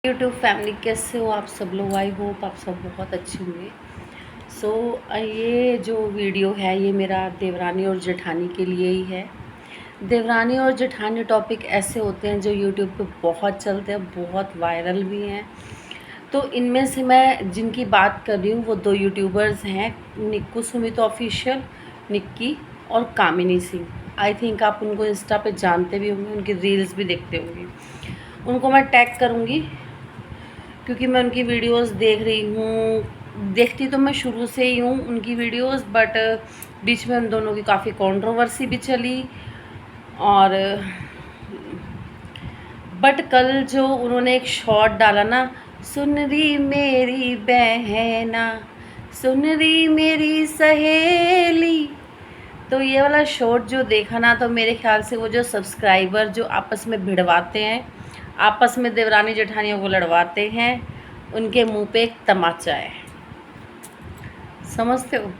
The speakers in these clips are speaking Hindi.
यूट्यूब फैमिली कैसे हो आप सब लोग। आई होप आप सब बहुत अच्छे होंगे। सो ये जो वीडियो है ये मेरा देवरानी और जेठानी के लिए ही है। देवरानी और जेठानी टॉपिक ऐसे होते हैं जो यूट्यूब पे बहुत चलते हैं, बहुत वायरल भी हैं। तो इनमें से मैं जिनकी बात कर रही हूँ वो दो यूट्यूबर्स हैं, निक्कू सुमित ऑफिशियल, निक्की और कामिनी सिंह। आई थिंक आप उनको इंस्टा पे जानते भी होंगे, उनकी रील्स भी देखते होंगे। उनको मैं टैग करूँगी क्योंकि मैं उनकी वीडियोस देख रही हूँ। देखती तो मैं शुरू से ही हूँ उनकी वीडियोस, बट बीच में उन दोनों की काफ़ी कंट्रोवर्सी भी चली। और बट कल जो उन्होंने एक शॉट डाला ना, सुन रही मेरी बहना, सुन रही मेरी सहेली, तो ये वाला शॉट जो देखा ना, तो मेरे ख्याल से वो जो सब्सक्राइबर जो आपस में भिड़वाते हैं, आपस में देवरानी जेठानियों को लड़वाते हैं, उनके मुंह पे एक तमाचा है। समझते हो?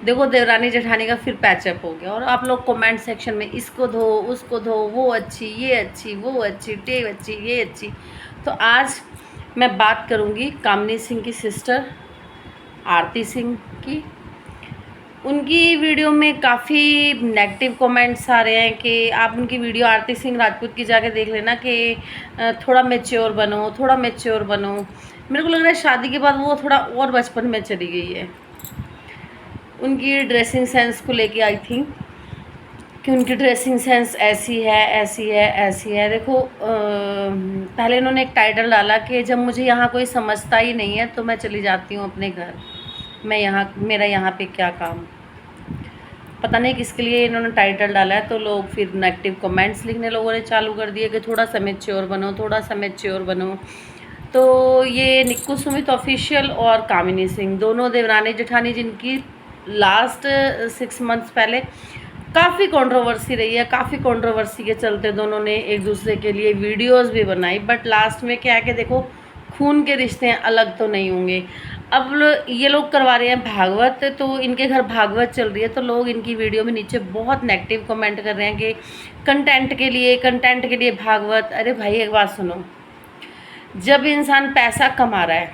देखो देवरानी जेठानी का फिर पैचअप हो गया और आप लोग कमेंट सेक्शन में इसको धो उसको धो, वो अच्छी ये अच्छी वो अच्छी टेव अच्छी ये अच्छी। तो आज मैं बात करूँगी कामिनी सिंह की सिस्टर आरती सिंह की। उनकी वीडियो में काफ़ी नेगेटिव कमेंट्स आ रहे हैं कि आप उनकी वीडियो आरती सिंह राजपूत की जाके देख लेना कि थोड़ा मैच्योर बनो, थोड़ा मैच्योर बनो। मेरे को लग रहा है शादी के बाद वो थोड़ा और बचपन में चली गई है। उनकी ड्रेसिंग सेंस को लेके आई थिंक कि उनकी ड्रेसिंग सेंस ऐसी है ऐसी है ऐसी है। देखो पहले इन्होंने एक टाइटल डाला कि जब मुझे यहाँ कोई समझता ही नहीं है तो मैं चली जाती हूँ अपने घर, मैं यहाँ, मेरा यहाँ पे क्या काम। पता नहीं किसके लिए इन्होंने टाइटल डाला है। तो लोग फिर नेगेटिव कमेंट्स लिखने लोगों ने चालू कर दिए कि थोड़ा सा मैच्योर बनो, थोड़ा सा मैच्योर बनो। तो ये निक्कू सुमित ऑफिशियल और कामिनी सिंह दोनों देवरानी जेठानी, जिनकी लास्ट 6 मंथ्स पहले काफ़ी कंट्रोवर्सी रही है, काफ़ी कंट्रोवर्सी के चलते दोनों ने एक दूसरे के लिए वीडियोस भी बनाई। बट लास्ट में क्या है कि देखो खून के रिश्ते अलग तो नहीं होंगे। अब ये लोग करवा रहे हैं भागवत, तो इनके घर भागवत चल रही है, तो लोग इनकी वीडियो में नीचे बहुत नेगेटिव कमेंट कर रहे हैं कि कंटेंट के लिए भागवत। अरे भाई एक बात सुनो, जब इंसान पैसा कमा रहा है,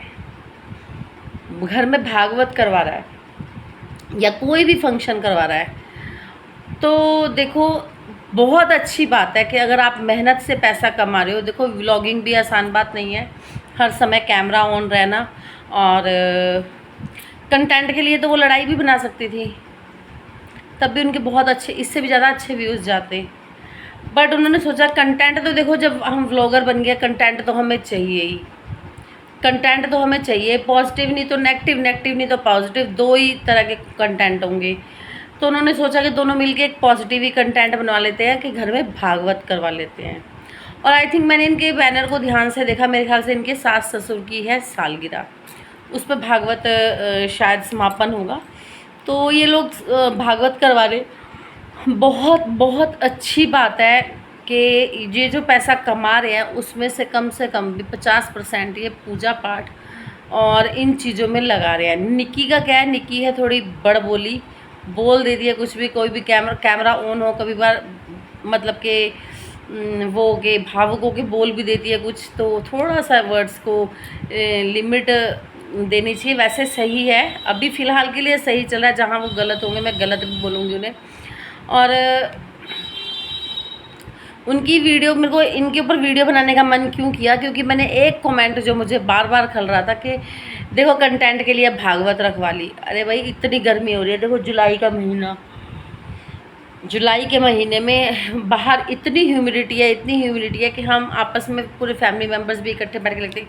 घर में भागवत करवा रहा है या कोई भी फंक्शन करवा रहा है, तो देखो बहुत अच्छी बात है कि अगर आप मेहनत से पैसा कमा रहे हो। देखो व्लॉगिंग भी आसान बात नहीं है, हर समय कैमरा ऑन रहना। और कंटेंट के लिए तो वो लड़ाई भी बना सकती थी, तब भी उनके बहुत अच्छे, इससे भी ज़्यादा अच्छे व्यूज़ जाते। बट उन्होंने सोचा कंटेंट तो देखो, जब हम व्लॉगर बन गए कंटेंट तो हमें चाहिए ही, कंटेंट तो हमें चाहिए, पॉजिटिव नहीं तो नेगेटिव, नेगेटिव नहीं तो पॉजिटिव, दो ही तरह के कंटेंट होंगे। तो उन्होंने सोचा कि दोनों मिलके एक पॉजिटिव ही कंटेंट बनवा लेते हैं कि घर में भागवत करवा लेते हैं। और आई थिंक मैंने इनके बैनर को ध्यान से देखा, मेरे ख्याल से इनके सास ससुर की है सालगिरह, उस पर भागवत शायद समापन होगा, तो ये लोग भागवत करवा रहे। बहुत बहुत अच्छी बात है कि ये जो पैसा कमा रहे हैं उसमें से कम भी 50% ये पूजा पाठ और इन चीज़ों में लगा रहे हैं। निक्की का क्या है, निक्की है थोड़ी बड़ बोली, बोल देती है कुछ भी, कोई भी कैमरा ऑन हो कभी बार, मतलब कि वो के भावुक होके बोल भी देती है कुछ, तो थोड़ा सा वर्ड्स को लिमिट देनी चाहिए। वैसे सही है, अभी फ़िलहाल के लिए सही चल रहा है, जहाँ वो गलत होंगे मैं गलत भी बोलूँगी उन्हें। और उनकी वीडियो, मेरे को इनके ऊपर वीडियो बनाने का मन क्यों किया, क्योंकि मैंने एक कमेंट जो मुझे बार बार खल रहा था कि देखो कंटेंट के लिए भागवत रखवा ली। अरे भाई इतनी गर्मी हो रही है, देखो जुलाई का महीना, जुलाई के महीने में बाहर इतनी ह्यूमिडिटी है, इतनी ह्यूमिडिटी है कि हम आपस में पूरे फैमिली मेम्बर्स भी इकट्ठे बैठ के लगते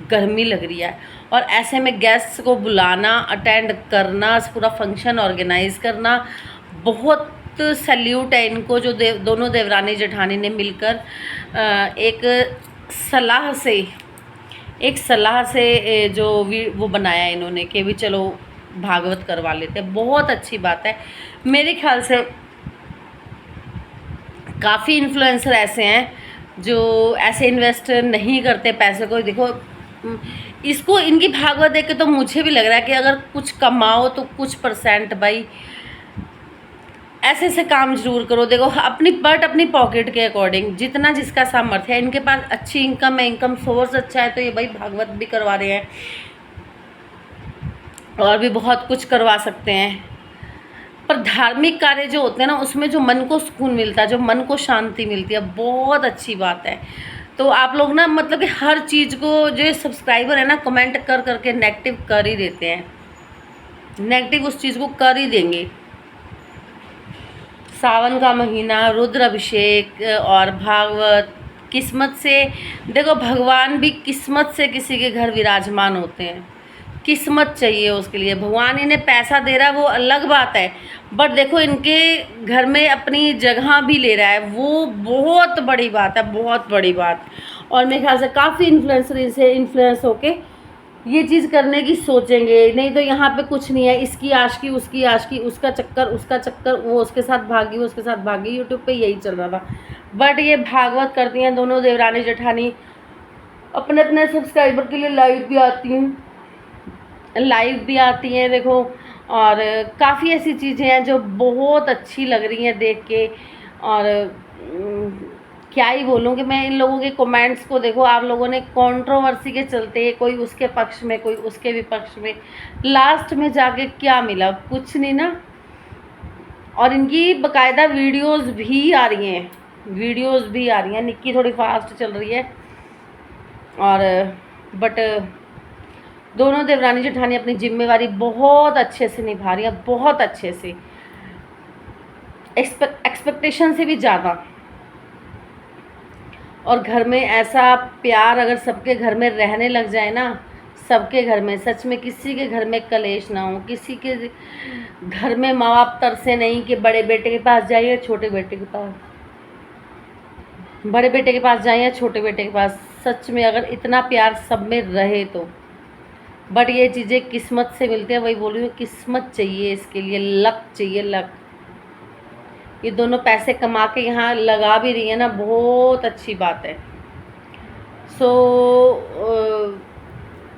गर्मी लग रही है। और ऐसे में गेस्ट को बुलाना, अटेंड करना, पूरा फंक्शन ऑर्गेनाइज करना, बहुत सैल्यूट है इनको जो दोनों देवरानी जेठानी ने मिलकर एक सलाह से जो वो बनाया इन्होंने कि भी चलो भागवत करवा लेते हैं। बहुत अच्छी बात है। मेरे ख्याल से काफ़ी इन्फ्लुएंसर ऐसे हैं जो ऐसे इन्वेस्ट नहीं करते पैसे को। देखो इसको, इनकी भागवत देख के तो मुझे भी लग रहा है कि अगर कुछ कमाओ तो कुछ परसेंट भाई ऐसे ऐसे काम जरूर करो। देखो अपनी अपनी पॉकेट के अकॉर्डिंग जितना जिसका सामर्थ्य है, इनके पास अच्छी इनकम है, इनकम सोर्स अच्छा है, तो ये भाई भागवत भी करवा रहे हैं और भी बहुत कुछ करवा सकते हैं। पर धार्मिक कार्य जो होते हैं ना, उसमें जो मन को सुकून मिलता है, जो मन को शांति मिलती है, बहुत अच्छी बात है। तो आप लोग ना मतलब कि हर चीज़ को, जो सब्सक्राइबर है ना, कमेंट कर करके नेगेटिव कर ही देते हैं, नेगेटिव उस चीज़ को कर ही देंगे। सावन का महीना, रुद्र अभिषेक और भागवत, किस्मत से, देखो भगवान भी किस्मत से किसी के घर विराजमान होते हैं। किस्मत चाहिए उसके लिए, भगवान इन्हें पैसा दे रहा है वो अलग बात है, बट देखो इनके घर में अपनी जगह भी ले रहा है, वो बहुत बड़ी बात है, बहुत बड़ी बात। और मेरे ख्याल से काफ़ी इन्फ्लुएंसर इनसे इन्फ्लुएंस होके ये चीज़ करने की सोचेंगे, नहीं तो यहाँ पे कुछ नहीं है, इसकी आशिकी उसकी आशिकी, उसका चक्कर उसका चक्कर, वो उसके साथ भागी वो उसके साथ भागी, यूट्यूब पे यही चल रहा था। बट ये भागवत करती हैं दोनों देवरानी जेठानी, अपने अपने सब्सक्राइबर के लिए लाइव भी आती हैं देखो। और काफ़ी ऐसी चीज़ें हैं जो बहुत अच्छी लग रही हैं देख के। और क्या ही बोलूँगी मैं इन लोगों के कमेंट्स को। देखो आप लोगों ने कंट्रोवर्सी के चलते कोई उसके पक्ष में कोई उसके विपक्ष में, लास्ट में जाके क्या मिला, कुछ नहीं ना। और इनकी बकायदा वीडियोस भी आ रही हैं, निक्की थोड़ी फास्ट चल रही है। और बट दोनों देवरानी जेठानी अपनी जिम्मेवारी बहुत अच्छे से निभा रही है, बहुत अच्छे से, एक्सपेक्टेशन से भी ज़्यादा। और घर में ऐसा प्यार अगर सबके घर में रहने लग जाए ना, सबके घर में, सच में किसी के घर में कलेश ना हो, किसी के घर में माँ बाप तरसे नहीं कि बड़े बेटे के पास जाइए छोटे बेटे के पास, बड़े बेटे के पास जाइए छोटे बेटे के पास। सच में अगर इतना प्यार सब में रहे तो। बट ये चीज़ें किस्मत से मिलती है, वही बोल रही हूँ, किस्मत चाहिए इसके लिए, लक चाहिए, लक। ये दोनों पैसे कमा के यहाँ लगा भी रही है ना, बहुत अच्छी बात है। सो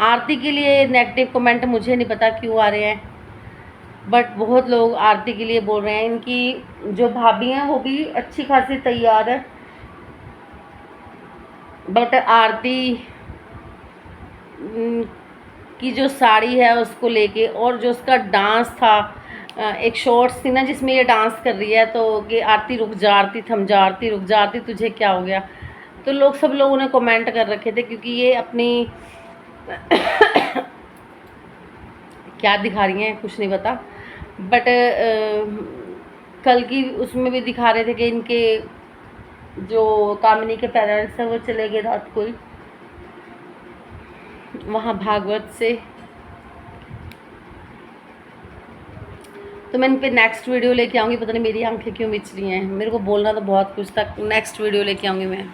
आरती के लिए नेगेटिव कमेंट मुझे नहीं पता क्यों आ रहे हैं, बट बहुत लोग आरती के लिए बोल रहे हैं। इनकी जो भाभी हैं वो भी अच्छी खासी तैयार है, बट आरती की जो साड़ी है उसको लेके, और जो उसका डांस था, एक शॉर्ट्स थी ना जिसमें ये डांस कर रही है, तो कि आरती रुक जा, आरती थम जा, आरती रुक जा, आरती तुझे क्या हो गया। तो सब लोगों ने कमेंट कर रखे थे, क्योंकि ये अपनी क्या दिखा रही हैं कुछ नहीं पता, बट कल की उसमें भी दिखा रहे थे कि इनके जो कामिनी के पेरेंट्स हैं वो चले गए रात को ही वहाँ भागवत से। तो मैं इन पे नेक्स्ट वीडियो लेके आऊँगी। पता नहीं मेरी आंखें क्यों मिच रही हैं, मेरे को बोलना तो बहुत कुछ था, नेक्स्ट वीडियो लेके आऊँगी मैं।